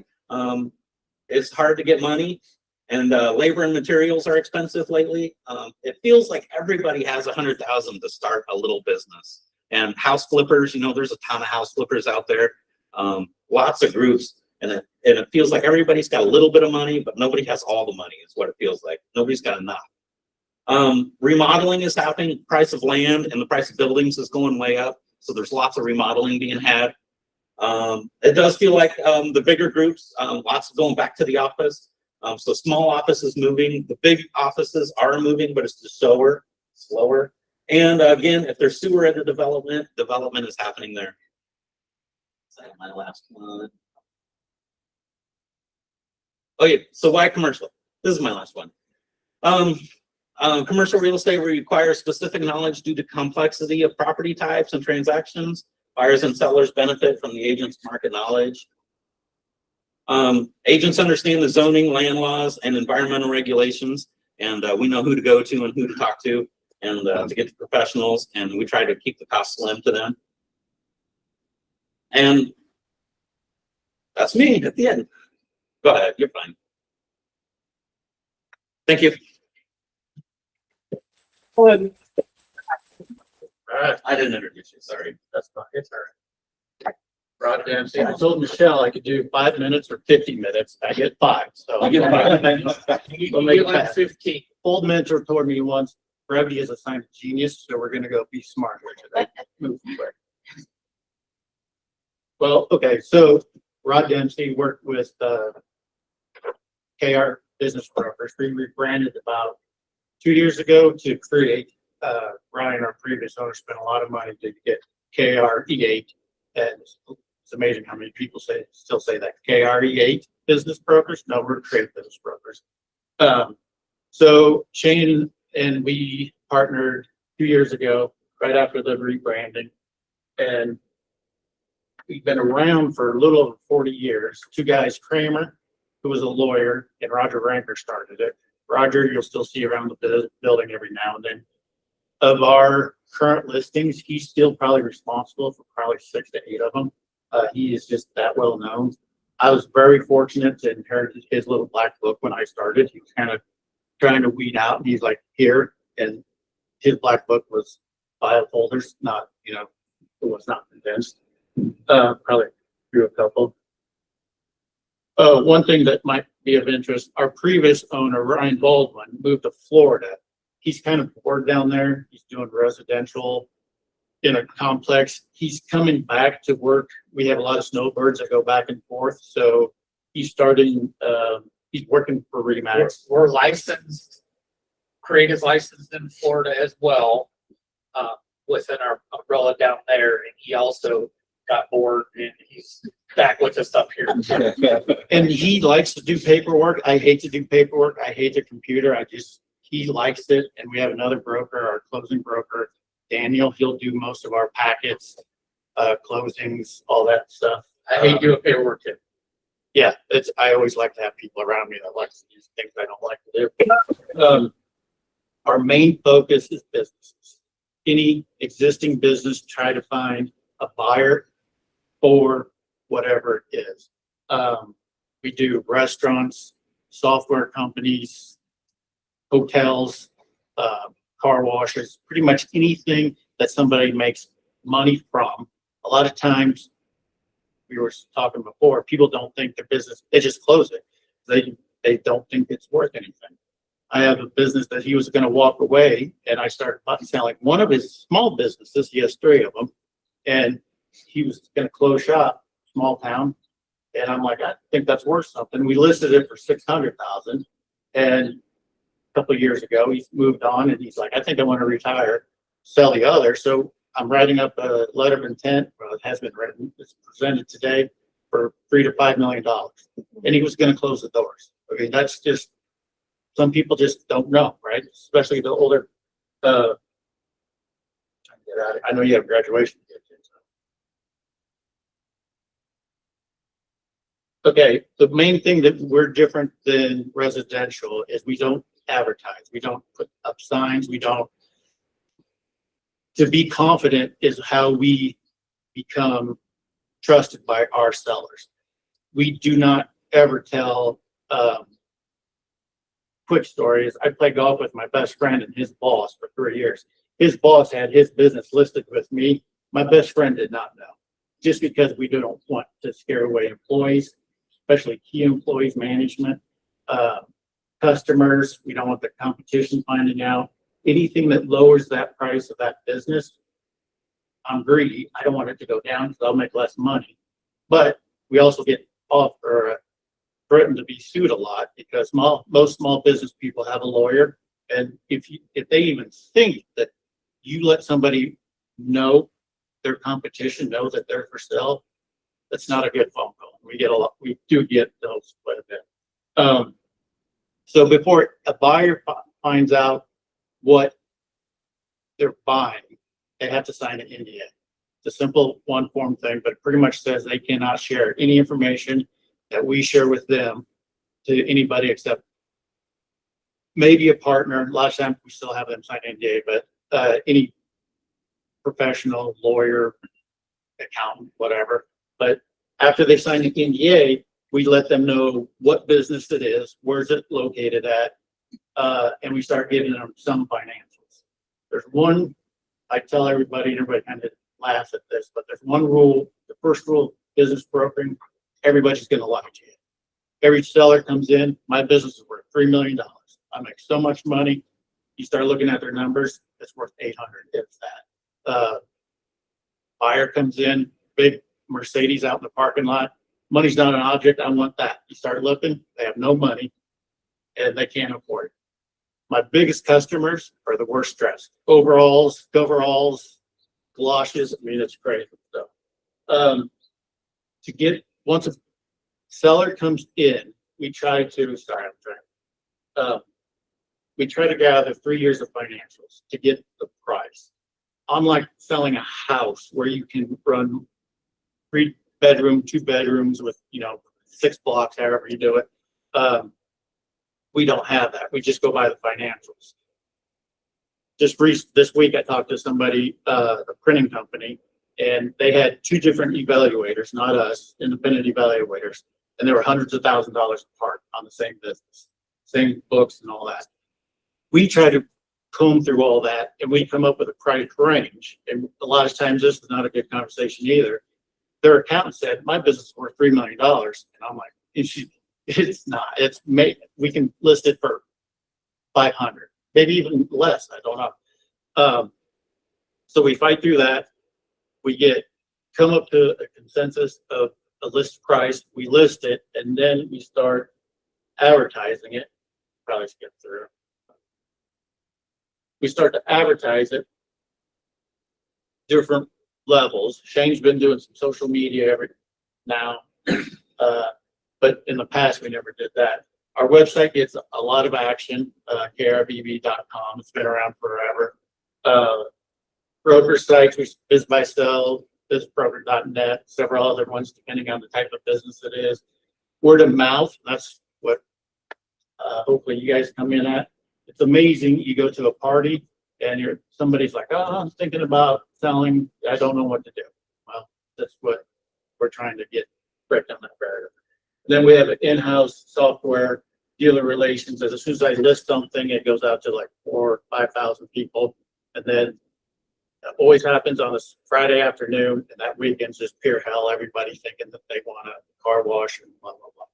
it's hard to get money, and labor and materials are expensive lately. It feels like everybody has 100,000 to start a little business. And house flippers, you know, there's a ton of house flippers out there, lots of groups, and it feels like everybody's got a little bit of money, but nobody has all the money is what it feels like. Nobody's got enough. Remodeling is happening. Price of land and the price of buildings is going way up. So there's lots of remodeling being had. It does feel like the bigger groups, lots of going back to the office. So small offices moving, the big offices are moving, but it's just slower. And again, if there's sewer under development is happening there. Is that my last one? Oh yeah, so why commercial? This is my last one. Commercial real estate requires specific knowledge due to complexity of property types and transactions. Buyers and sellers benefit from the agent's market knowledge. Agents understand the zoning, land laws, and environmental regulations, and we know who to go to and who to talk to, and to get to professionals, and we try to keep the cost slim to them. And that's me at the end. Go ahead, you're fine. Thank you. All right, I didn't introduce you, sorry. that's fine. It's all right. Rod Dempsey. I told Michelle I could do 5 minutes or 50 minutes. I get 5, so. You get 5. We'll make it like 15. Old mentor told me once, brevity is a sign of genius, so we're gonna go be smarter today. Move quick. Well, okay, so Rod Dempsey worked with KR Business Brokers. We rebranded about 2 years ago to create, Ryan, our previous owner, spent a lot of money to get KR E8. And it's amazing how many people still say that KR E8 Business Brokers. No, we're Creative Business Brokers. So Shane and we partnered 2 years ago, right after the rebranding, and we've been around for a little over 40 years. Two guys, Kramer, who was a lawyer, and Roger Ranker started it. Roger, you'll still see around the building every now and then. Of our current listings, he's still probably responsible for probably 6 to 8 of them. He is just that well known. I was very fortunate to inherit his little black book when I started. He was kind of trying to weed out, and he's like, here, and his black book was file folders, not, it was not condensed. Probably through a couple. One thing that might be of interest, our previous owner, Ryan Baldwin, moved to Florida. He's kind of bored down there. He's doing residential in a complex. He's coming back to work. We have a lot of snowbirds that go back and forth. So he's starting, he's working for Remax. We're licensed, Create is licensed in Florida as well, within our umbrella down there. And he also got bored and he's back with us up here. And he likes to do paperwork. I hate to do paperwork. I hate the computer. He likes it. And we have another broker, our closing broker, Daniel. He'll do most of our packets, closings, all that stuff. I hate doing paperwork too. Yeah, I always like to have people around me that like to do things I don't like to do. Our main focus is businesses. Any existing business, try to find a buyer for whatever it is. We do restaurants, software companies, hotels, car washes, pretty much anything that somebody makes money from. A lot of times, we were talking before, people don't think their business, they just close it. They don't think it's worth anything. I have a business that he was going to walk away, and I started selling one of his small businesses. He has 3 of them, and he was going to close shop, small town. And I'm like, I think that's worth something. We listed it for $600,000, and a couple of years ago, he's moved on, and he's like, I think I want to retire, sell the other. So I'm writing up a letter of intent. Well, it has been written. It's presented today for $3 to $5 million, and he was going to close the doors. Okay, that's just, some people just don't know, right? Especially the older. I know you have graduation kids. Okay, the main thing that we're different than residential is we don't advertise. We don't put up signs. We don't. To be confident is how we become trusted by our sellers. We do not ever tell quick stories. I played golf with my best friend and his boss for 3 years. His boss had his business listed with me. My best friend did not know, just because we don't want to scare away employees, especially key employees, management, customers. We don't want the competition finding out. Anything that lowers that price of that business, I'm greedy. I don't want it to go down because I'll make less money. But we also get threatened to be sued a lot because most small business people have a lawyer. And if they even think that you let somebody know their competition, know that they're for sale, that's not a good phone call. We do get those quite a bit. So before a buyer finds out what they're buying, they have to sign an NDA. It's a simple one form thing, but it pretty much says they cannot share any information that we share with them to anybody except maybe a partner. A lot of times we still have them sign NDA, but any professional, lawyer, accountant, whatever. But after they sign the NDA, we let them know what business it is, where's it located at, and we start giving them some financials. There's one, I tell everybody, and everybody kind of laughs at this, but there's one rule. The first rule of business brokering, everybody's going to lie to you. Every seller comes in, my business is worth $3 million. I make so much money. You start looking at their numbers, it's worth 800, if that. Buyer comes in, big Mercedes out in the parking lot. Money's not an object. I want that. You start looking, they have no money and they can't afford it. My biggest customers are the worst dressed. Overalls, coveralls, galoshes. I mean, it's crazy stuff. To get, once a seller comes in, we try to, we try to gather 3 years of financials to get the price. Unlike selling a house where you can run 3-bedroom, 2 bedrooms with, 6 blocks, however you do it. We don't have that. We just go by the financials. Just this week, I talked to somebody, a printing company, and they had 2 different evaluators, not us, independent evaluators, and they were hundreds of thousands of dollars apart on the same business, same books and all that. We try to comb through all that and we come up with a price range. And a lot of times this is not a good conversation either. Their accountant said, my business is worth $3 million. And I'm like, it's not, we can list it for 500, maybe even less. I don't know. So we fight through that. We come up to a consensus of a list price. We list it and then we start advertising it. Probably skip through. We start to advertise it, different levels. Shane's been doing some social media now, but in the past we never did that. Our website gets a lot of action, krbb.com. It's been around forever. Broker sites, we BizBuySell, BizBroker.net, several other ones depending on the type of business it is. Word of mouth, that's what hopefully you guys come in at. It's amazing. You go to a party and somebody's like, oh, I'm thinking about selling. I don't know what to do. Well, that's what we're trying to break down that barrier. Then we have an in-house software, dealer relations. As soon as I list something, it goes out to like 4,000 or 5,000 people. And then it always happens on a Friday afternoon, and that weekend's just pure hell. Everybody thinking that they want a car wash and blah, blah, blah.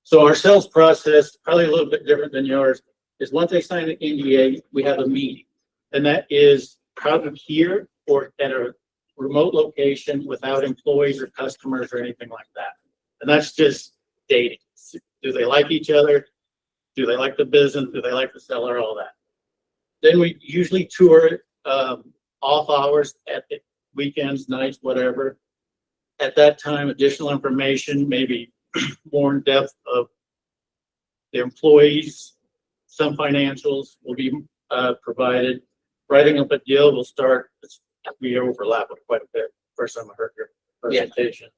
So our sales process, probably a little bit different than yours, is once they sign an NDA, we have a meeting. And that is probably here or at a remote location without employees or customers or anything like that. And that's just dating. Do they like each other? Do they like the business? Do they like the seller? All that. Then we usually tour it off hours at the weekends, nights, whatever. At that time, additional information, maybe more in depth of the employees, some financials will be provided. Writing up a deal will start, we overlap with quite a bit. First time I heard your presentation.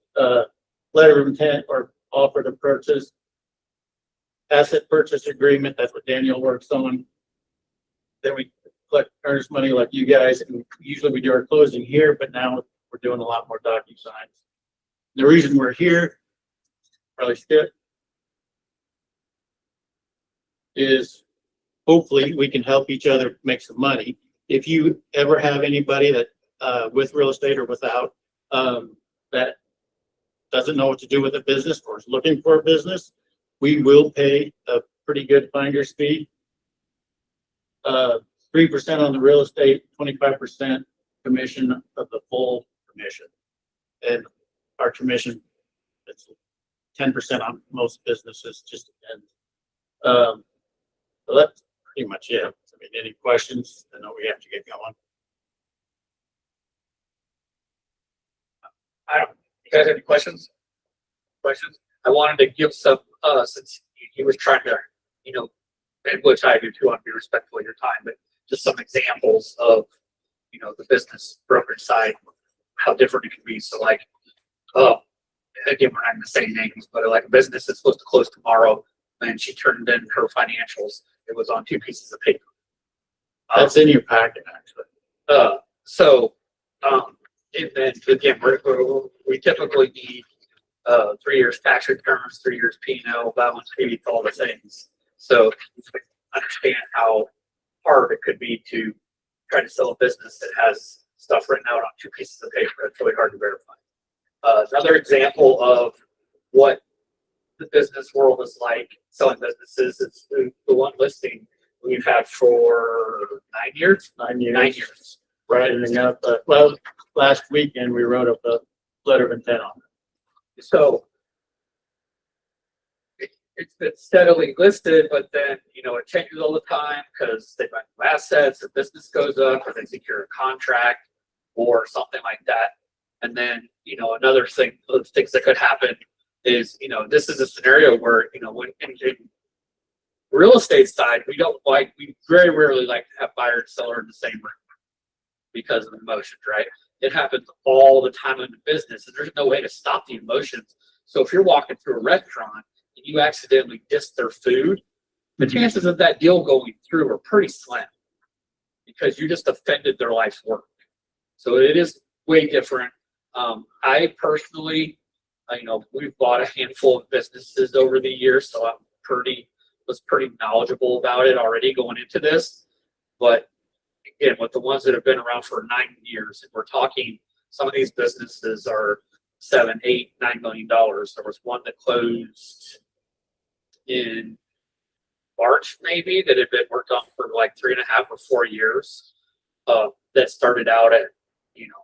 Letter of intent or offer to purchase. Asset purchase agreement, that's what Daniel works on. Then we collect earnest money like you guys, and usually we do our closing here, but now we're doing a lot more DocuSigns. The reason we're here, probably skip, is hopefully we can help each other make some money. If you ever have anybody that with real estate or without that doesn't know what to do with a business or is looking for a business, we will pay a pretty good finder's fee. 3% on the real estate, 25% commission of the full commission. And our commission, it's 10% on most businesses, just depends. So that's pretty much it. I mean, any questions? I know we have to get going. You guys have any questions? I wanted to give some, since he was trying to, and which I do too, I want to be respectful of your time, but just some examples of, you know, the business brokerage side, how different it can be. So like, again, we're not going to say names, but like a business that's supposed to close tomorrow, and she turned in her financials. It was on 2 pieces of paper. That's in your packet, actually. And then again, we typically need 3 years tax returns, 3 years P&L, balance sheet, all the things. So understand how hard it could be to try to sell a business that has stuff written out on 2 pieces of paper. It's really hard to verify. Another example of what the business world is like selling businesses is the one listing we've had for 9 years. 9 years. 9 years. Writing up, well, last weekend we wrote up a letter of intent on it. So it's been steadily listed, but then, you know, it changes all the time because they buy new assets, the business goes up, or they secure a contract or something like that. And then, you know, another thing, those things that could happen is, you know, this is a scenario where, you know, when in real estate side, we very rarely like to have buyer and seller in the same room because of emotions, right? It happens all the time in the business, and there's no way to stop the emotions. So if you're walking through a restaurant and you accidentally diss their food, the chances of that deal going through are pretty slim because you just offended their life's work. So it is way different. I personally, you know, we've bought a handful of businesses over the years, so was pretty knowledgeable about it already going into this. But again, with the ones that have been around for 9 years, and we're talking, some of these businesses are $7, $8, $9 million. There was one that closed in March, maybe, that had been worked on for like 3.5 or 4 years. That started out at, you know,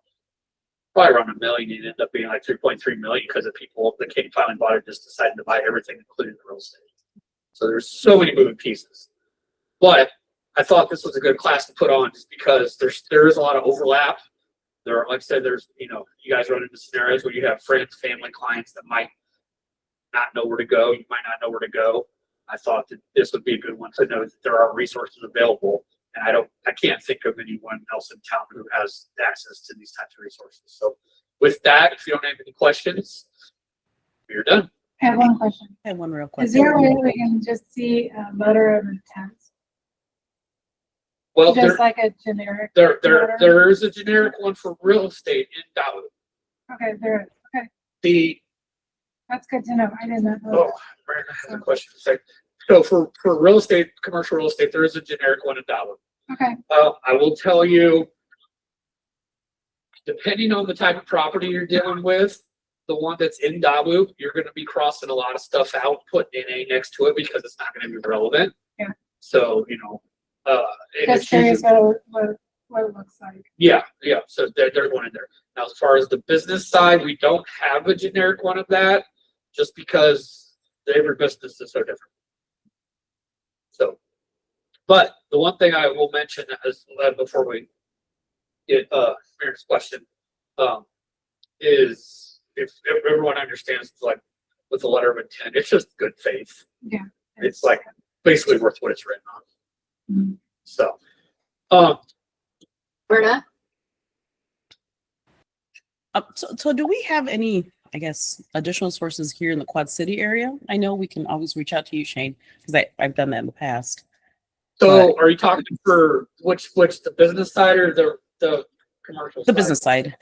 probably around $1 million. It ended up being like 3.3 million because the people that came finally bought it just decided to buy everything, including the real estate. So there's so many moving pieces. But I thought this was a good class to put on just because there is a lot of overlap. There are, like I said, there's, you know, you guys run into scenarios where you have friends, family, clients that might not know where to go. You might not know where to go. I thought that this would be a good one to know that there are resources available. And I can't think of anyone else in town who has access to these types of resources. So with that, if you don't have any questions, we're done. I have one question. I have one real Is question. there a way we can just see a letter of intent? Well, Just like a generic? there is a generic one for real estate in Dawood. Okay, there is. Okay, that's good to know. I did not know. Oh, Brandon has a question. So for real estate, commercial real estate, there is a generic one in Dawood. Okay, I will tell you, depending on the type of property you're dealing with, the one that's in Dawood, you're going to be crossing a lot of stuff out, putting NA next to it because it's not going to be relevant. Yeah. So, you know, just curious what it looks like. Yeah. So there's one in there. Now, as far as the business side, we don't have a generic one of that just because every business is so different. So, but the one thing I will mention is before we get Mary's question, is if everyone understands, like with the letter of intent, it's just good faith. Yeah. It's like basically worth what it's written on. Mhm. So, Berta? So do we have any, I guess, additional sources here in the Quad City area? I know we can always reach out to you, Shane, because I've done that in the past. so are you talking for which the business side or the commercial The side? business side.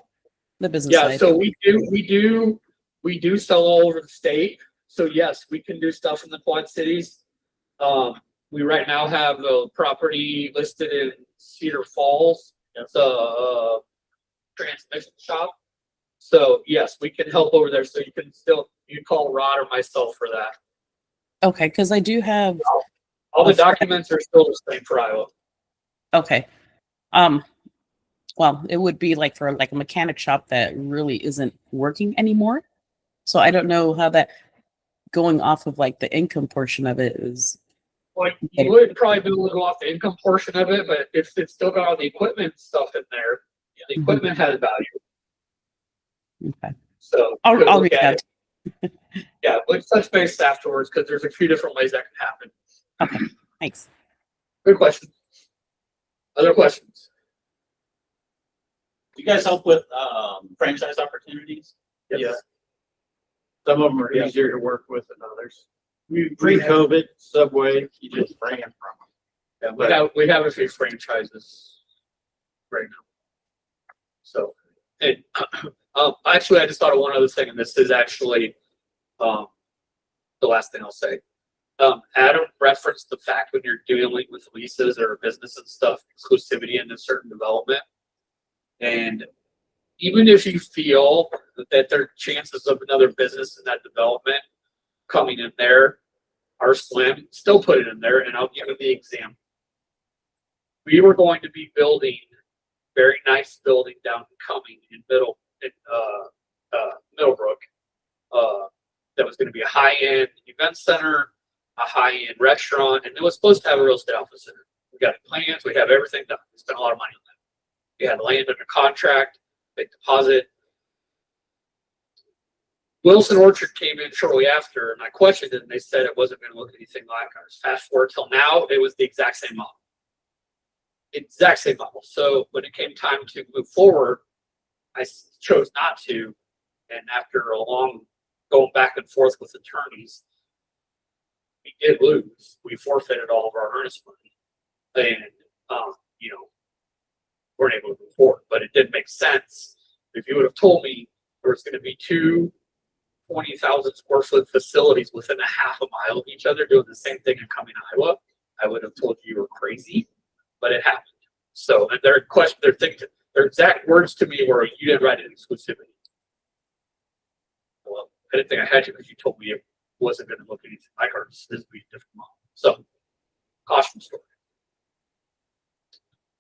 The business Yeah, side. so we do sell all over the state. So yes, we can do stuff in the Quad Cities. We right now have a property listed in Cedar Falls. It's a transmission shop. So yes, we can help over there. So you can call Rod or myself for that. Okay, because I do have. All the documents are still the same for Iowa. Okay. Well, it would be like for like a mechanic shop that really isn't working anymore. So I don't know how that going off of like the income portion of it is. Well, you would probably be able to go off the income portion of it, but if it's still got all the equipment stuff in there, the equipment has value. Okay. So I'll look reach at out. it. Yeah, let's touch base afterwards because there's a few different ways that can happen. Thanks. Good question. Other questions? Do you guys help with, franchise opportunities? Yeah. Some of them are Yeah. easier to work with than others. We have, Pre-COVID, Subway, you just ran from them. we have a few franchises right now. So, and, actually, I just thought of one other thing, and this is actually, the last thing I'll say. Adam referenced the fact when you're dealing with leases or business and stuff, exclusivity in a certain development. And even if you feel that there are chances of another business in that development coming in there are slim, still put it in there. And I'll give you the example. We were going to be building a very nice building down in Cumming in Middlebrook. That was going to be a high-end event center, a high-end restaurant, and it was supposed to have a real estate office in it. We got plans, we have everything done. We spent a lot of money on that. We had land under contract, big deposit. Wilson Orchard came in shortly after, and I questioned it, and they said it wasn't going to look anything like ours. Fast forward till now, it was the exact same model. Exact same model. So when it came time to move forward, I chose not to. And after a long going back and forth with attorneys, we did lose. We forfeited all of our earnest money, and weren't able to move forward. But it did make sense. If you would have told me there was going to be two 20,000 square foot facilities within a half a mile of each other doing the same thing in Cumming, Iowa, I would have told you were crazy. But it happened. So, and their exact words to me were, "You didn't write an exclusivity." Well, I didn't think I had to because you told me it wasn't going to look anything like ours. This would be a different model. So, caution story.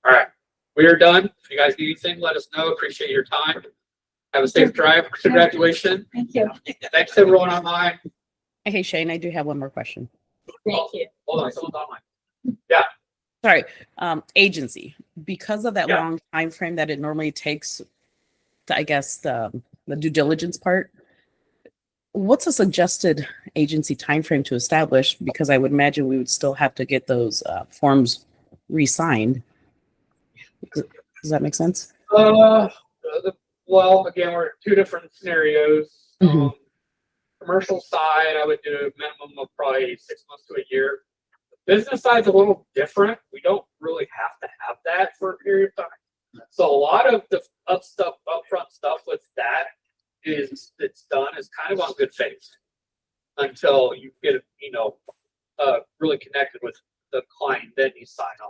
All right, we are done. If you guys need anything, let us know. Appreciate your time. Have a safe drive to graduation. Thank you. Thanks to everyone online. Hey, Shane, I do have one more question. Thank you. Hold on, someone's online. Sorry, agency. Because of that Yeah. long time frame that it normally takes, I guess, the due diligence part, what's a suggested agency time frame to establish? Because I would imagine we would still have to get those forms re-signed. Does that make sense? Well, again, we're at two different scenarios. Mhm. Commercial side, I would do a minimum of probably 6 months to a year. Business side's a little different. We don't really have to have that for a period of time. So a lot of the upfront stuff with that it's done is kind of on good faith until you get really connected with the client. Then you sign off.